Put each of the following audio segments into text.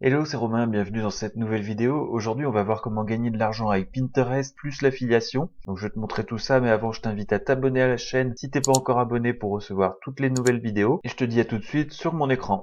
Hello, c'est Romain, bienvenue dans cette nouvelle vidéo. Aujourd'hui, on va voir comment gagner de l'argent avec Pinterest plus l'affiliation. Donc je vais te montrer tout ça, mais avant, je t'invite à t'abonner à la chaîne si t'es pas encore abonné pour recevoir toutes les nouvelles vidéos. Et je te dis à tout de suite sur mon écran.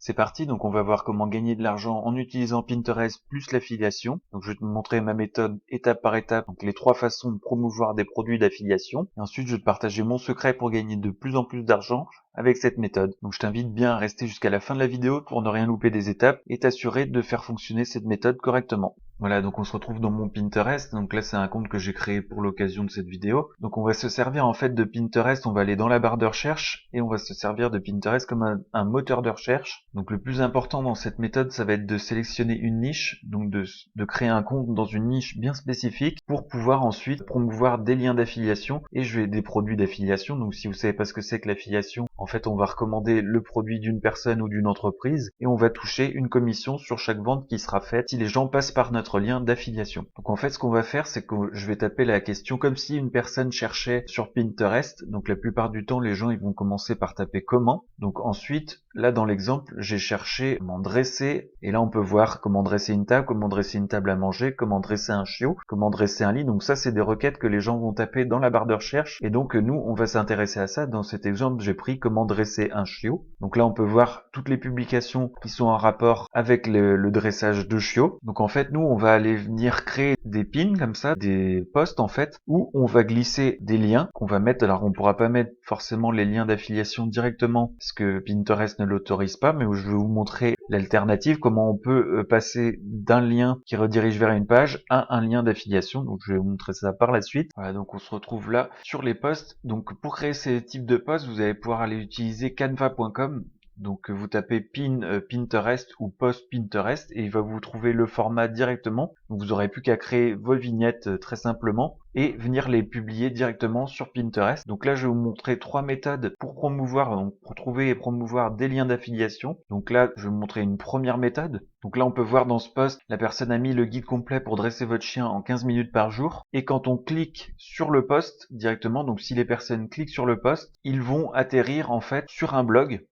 C'est parti, donc on va voir comment gagner de l'argent en utilisant Pinterest plus l'affiliation. Donc je vais te montrer ma méthode étape par étape, donc les 3 façons de promouvoir des produits d'affiliation. Et ensuite je vais te partager mon secret pour gagner de plus en plus d'argent avec cette méthode. Donc je t'invite bien à rester jusqu'à la fin de la vidéo pour ne rien louper des étapes et t'assurer de faire fonctionner cette méthode correctement. Voilà, donc on se retrouve dans mon Pinterest. Donc là, c'est un compte que j'ai créé pour l'occasion de cette vidéo. Donc on va se servir en fait de Pinterest, on va aller dans la barre de recherche et on va se servir de Pinterest comme un moteur de recherche. Donc le plus important dans cette méthode, ça va être de sélectionner une niche, donc de créer un compte dans une niche bien spécifique pour pouvoir ensuite promouvoir des liens d'affiliation et des produits d'affiliation. Donc si vous savez pas ce que c'est que l'affiliation, en fait, on va recommander le produit d'une personne ou d'une entreprise et on va toucher une commission sur chaque vente qui sera faite si les gens passent par notre lien d'affiliation. Donc en fait, ce qu'on va faire, c'est que je vais taper la question comme si une personne cherchait sur Pinterest. Donc la plupart du temps, les gens ils vont commencer par taper comment. Donc ensuite, là dans l'exemple, j'ai cherché comment dresser et là on peut voir comment dresser une table, comment dresser une table à manger, comment dresser un chiot, comment dresser un lit. Donc ça, c'est des requêtes que les gens vont taper dans la barre de recherche et donc nous, on va s'intéresser à ça. Dans cet exemple, j'ai pris comment dresser un chiot. Donc là, on peut voir toutes les publications qui sont en rapport avec le dressage de chiots. Donc en fait, nous, on va aller venir créer des pins comme ça, des posts en fait, où on va glisser des liens qu'on va mettre. Alors on pourra pas mettre forcément les liens d'affiliation directement parce que Pinterest ne l'autorise pas, mais où je vais vous montrer l'alternative, comment on peut passer d'un lien qui redirige vers une page à un lien d'affiliation. Donc je vais vous montrer ça par la suite. Voilà, donc on se retrouve là sur les posts. Donc pour créer ces types de posts, vous allez pouvoir aller utiliser canva.com. Donc vous tapez Pinterest ou post Pinterest et il va vous trouver le format directement. Donc vous aurez plus qu'à créer vos vignettes très simplement et venir les publier directement sur Pinterest. Donc là je vais vous montrer 3 méthodes pour promouvoir, donc pour trouver et promouvoir des liens d'affiliation. Donc là je vais vous montrer une première méthode. Donc là on peut voir dans ce post, la personne a mis le guide complet pour dresser votre chien en 15 minutes par jour. Et quand on clique sur le post directement, donc si les personnes cliquent sur le post, ils vont atterrir en fait sur un blog.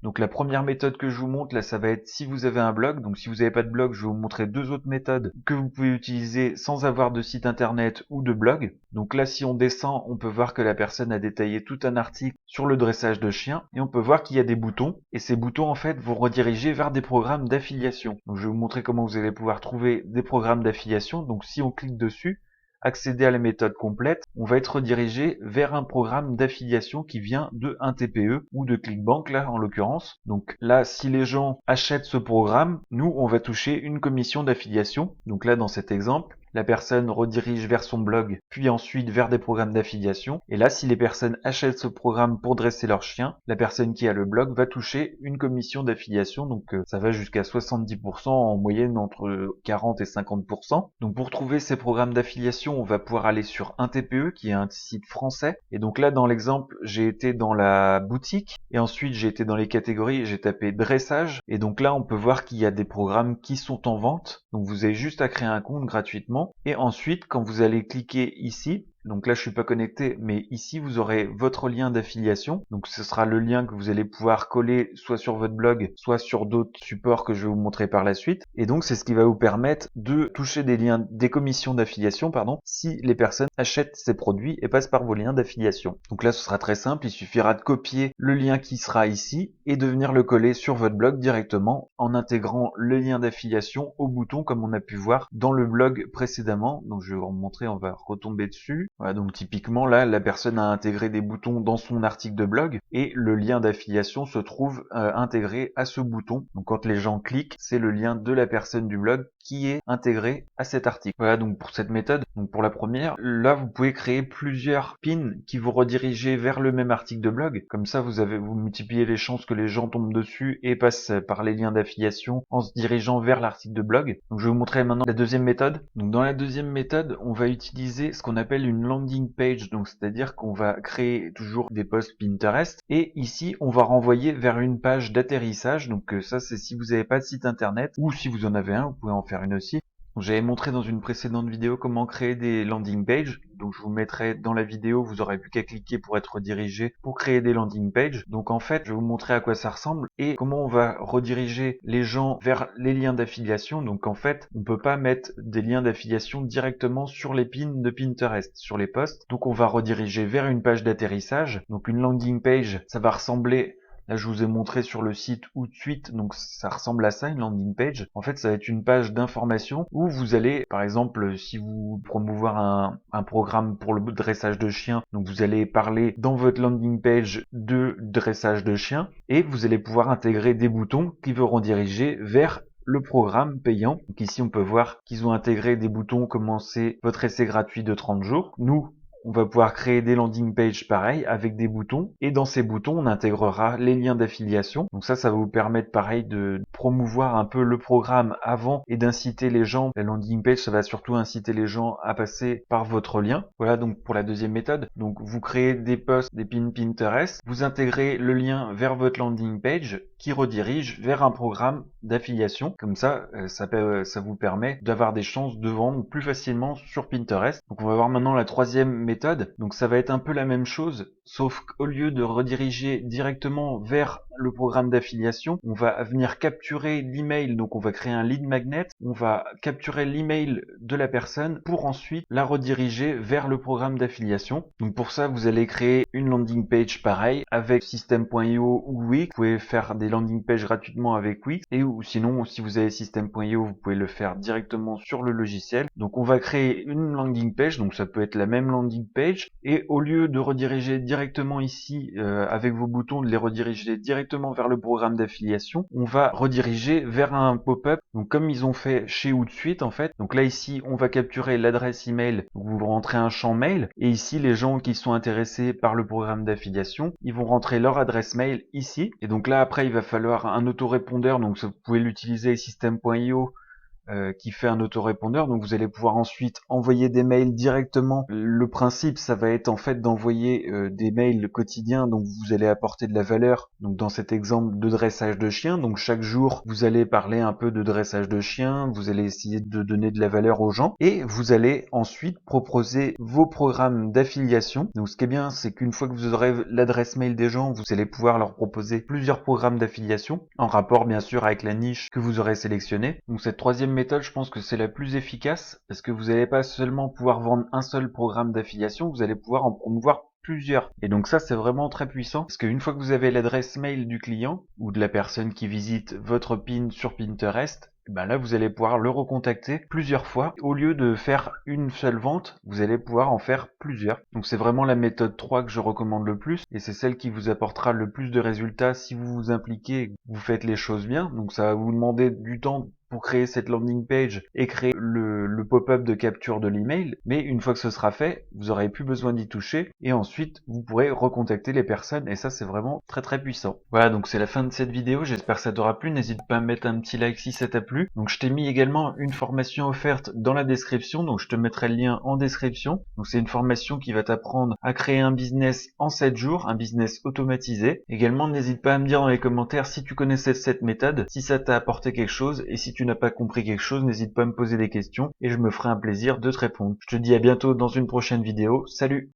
Donc la première méthode que je vous montre là, ça va être si vous avez un blog. Donc si vous n'avez pas de blog, je vais vous montrer 2 autres méthodes que vous pouvez utiliser sans avoir de site internet ou de blog. Donc là, si on descend, on peut voir que la personne a détaillé tout un article sur le dressage de chiens et on peut voir qu'il y a des boutons et ces boutons en fait vont rediriger vers des programmes d'affiliation. Donc je vais vous montrer comment vous allez pouvoir trouver des programmes d'affiliation. Donc si on clique dessus, accéder à la méthode complète, on va être redirigé vers un programme d'affiliation qui vient de un TPE ou de Clickbank là en l'occurrence. Donc là, si les gens achètent ce programme, nous on va toucher une commission d'affiliation. Donc là dans cet exemple, la personne redirige vers son blog, puis ensuite vers des programmes d'affiliation. Et là, si les personnes achètent ce programme pour dresser leur chien, la personne qui a le blog va toucher une commission d'affiliation. Donc ça va jusqu'à 70% en moyenne entre 40 et 50%. Donc pour trouver ces programmes d'affiliation, on va pouvoir aller sur un TPE qui est un site français. Et donc là, dans l'exemple, j'ai été dans la boutique et ensuite j'ai été dans les catégories et j'ai tapé dressage. Et donc là, on peut voir qu'il y a des programmes qui sont en vente. Donc vous avez juste à créer un compte gratuitement. Et ensuite, quand vous allez cliquer ici, donc là je suis pas connecté, mais ici vous aurez votre lien d'affiliation. Donc ce sera le lien que vous allez pouvoir coller soit sur votre blog, soit sur d'autres supports que je vais vous montrer par la suite. Et donc c'est ce qui va vous permettre de toucher des commissions d'affiliation, si les personnes achètent ces produits et passent par vos liens d'affiliation. Donc là ce sera très simple, il suffira de copier le lien qui sera ici et de venir le coller sur votre blog directement en intégrant le lien d'affiliation au bouton comme on a pu voir dans le blog précédemment. Donc je vais vous montrer, on va retomber dessus. Voilà, donc typiquement là, la personne a intégré des boutons dans son article de blog et le lien d'affiliation se trouve intégré à ce bouton. Donc quand les gens cliquent, c'est le lien de la personne du blog qui est intégré à cet article. Voilà donc pour cette méthode. Donc pour la première, là vous pouvez créer plusieurs pins qui vous redirigent vers le même article de blog. Comme ça vous multipliez les chances que les gens tombent dessus et passent par les liens d'affiliation en se dirigeant vers l'article de blog. Donc je vais vous montrer maintenant la deuxième méthode. Donc dans la deuxième méthode, on va utiliser ce qu'on appelle une landing page. Donc c'est-à-dire qu'on va créer toujours des posts Pinterest et ici on va renvoyer vers une page d'atterrissage. Donc ça c'est si vous n'avez pas de site internet ou si vous en avez un, vous pouvez en faire une aussi. J'avais montré dans une précédente vidéo comment créer des landing pages. Donc je vous mettrai dans la vidéo, vous aurez plus qu'à cliquer pour être redirigé pour créer des landing pages. Donc en fait, je vais vous montrer à quoi ça ressemble et comment on va rediriger les gens vers les liens d'affiliation. Donc en fait, on peut pas mettre des liens d'affiliation directement sur les pins de Pinterest, sur les posts. Donc on va rediriger vers une page d'atterrissage. Donc une landing page, ça va ressembler. Là, je vous ai montré sur le site ou de suite, donc ça ressemble à ça, une landing page. En fait, ça va être une page d'information où vous allez, par exemple, si vous promouvoir un programme pour le dressage de chiens, donc vous allez parler dans votre landing page de dressage de chiens et vous allez pouvoir intégrer des boutons qui vont rediriger vers le programme payant. Donc ici, on peut voir qu'ils ont intégré des boutons commencer votre essai gratuit de 30 jours. Nous, on va pouvoir créer des landing pages pareil avec des boutons et dans ces boutons on intégrera les liens d'affiliation. Donc ça va vous permettre pareil de promouvoir un peu le programme avant et d'inciter les gens. La landing page ça va surtout inciter les gens à passer par votre lien. Voilà donc pour la deuxième méthode. Donc vous créez des posts, des pins Pinterest, vous intégrez le lien vers votre landing page qui redirige vers un programme d'affiliation. Comme ça, ça vous permet d'avoir des chances de vendre plus facilement sur Pinterest. Donc on va voir maintenant la troisième méthode. Donc ça va être un peu la même chose, sauf qu'au lieu de rediriger directement vers le programme d'affiliation, on va venir capturer l'email. Donc on va créer un lead magnet, on va capturer l'email de la personne pour ensuite la rediriger vers le programme d'affiliation. Donc pour ça, vous allez créer une landing page pareil avec System.io ou Wix. Vous pouvez faire des landing pages gratuitement avec Wix et ou sinon si vous avez System.io, vous pouvez le faire directement sur le logiciel. Donc on va créer une landing page, donc ça peut être la même landing page et au lieu de rediriger directement ici avec vos boutons, de les rediriger directement vers le programme d'affiliation, on va rediriger vers un pop-up, donc comme ils ont fait chez Outsuite en fait. Donc là ici on va capturer l'adresse email, donc vous rentrez un champ mail et ici les gens qui sont intéressés par le programme d'affiliation, ils vont rentrer leur adresse mail ici et donc là après il va falloir un autorépondeur, donc vous pouvez l'utiliser System.io qui fait un autorépondeur, donc vous allez pouvoir ensuite envoyer des mails directement. Le principe ça va être en fait d'envoyer des mails quotidiens, donc vous allez apporter de la valeur, donc dans cet exemple de dressage de chiens, donc chaque jour vous allez parler un peu de dressage de chiens, vous allez essayer de donner de la valeur aux gens et vous allez ensuite proposer vos programmes d'affiliation. Donc ce qui est bien c'est qu'une fois que vous aurez l'adresse mail des gens, vous allez pouvoir leur proposer plusieurs programmes d'affiliation en rapport bien sûr avec la niche que vous aurez sélectionnée. Donc cette troisième méthode, je pense que c'est la plus efficace parce que vous n'allez pas seulement pouvoir vendre un seul programme d'affiliation, vous allez pouvoir en promouvoir plusieurs. Et donc ça, c'est vraiment très puissant parce qu'une fois que vous avez l'adresse mail du client ou de la personne qui visite votre pin sur Pinterest, ben là, vous allez pouvoir le recontacter plusieurs fois. Au lieu de faire une seule vente, vous allez pouvoir en faire plusieurs. Donc c'est vraiment la méthode 3 que je recommande le plus et c'est celle qui vous apportera le plus de résultats si vous vous impliquez et que vous faites les choses bien. Donc ça va vous demander du temps pour créer cette landing page et créer le pop-up de capture de l'email, mais une fois que ce sera fait, vous n'aurez plus besoin d'y toucher et ensuite vous pourrez recontacter les personnes et ça c'est vraiment très très puissant. Voilà, donc c'est la fin de cette vidéo, j'espère que ça t'aura plu, n'hésite pas à mettre un petit like si ça t'a plu. Donc je t'ai mis également une formation offerte dans la description, donc je te mettrai le lien en description. Donc c'est une formation qui va t'apprendre à créer un business en 7 jours, un business automatisé. Également n'hésite pas à me dire dans les commentaires si tu connaissais cette méthode, si ça t'a apporté quelque chose et si tu n'as pas compris quelque chose, n'hésite pas à me poser des questions et je me ferai un plaisir de te répondre. Je te dis à bientôt dans une prochaine vidéo. Salut!